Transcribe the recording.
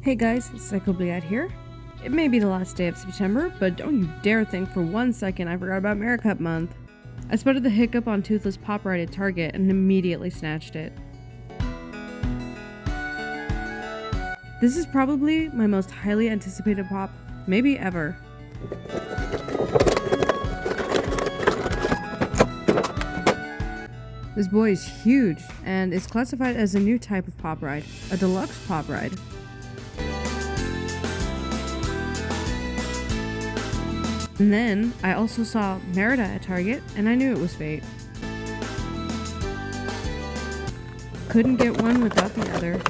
Hey guys, Cyclobliad here. It may be the last day of September, but don't you dare think for 1 second I forgot about Mericcup month. I spotted the Hiccup on Toothless pop right at Target and immediately snatched it. This is probably my most highly anticipated pop, maybe ever. This boy is huge and is classified as a new type of pop ride, a deluxe pop ride. And then I also saw Merida at Target and I knew it was fate. Couldn't get one without the other.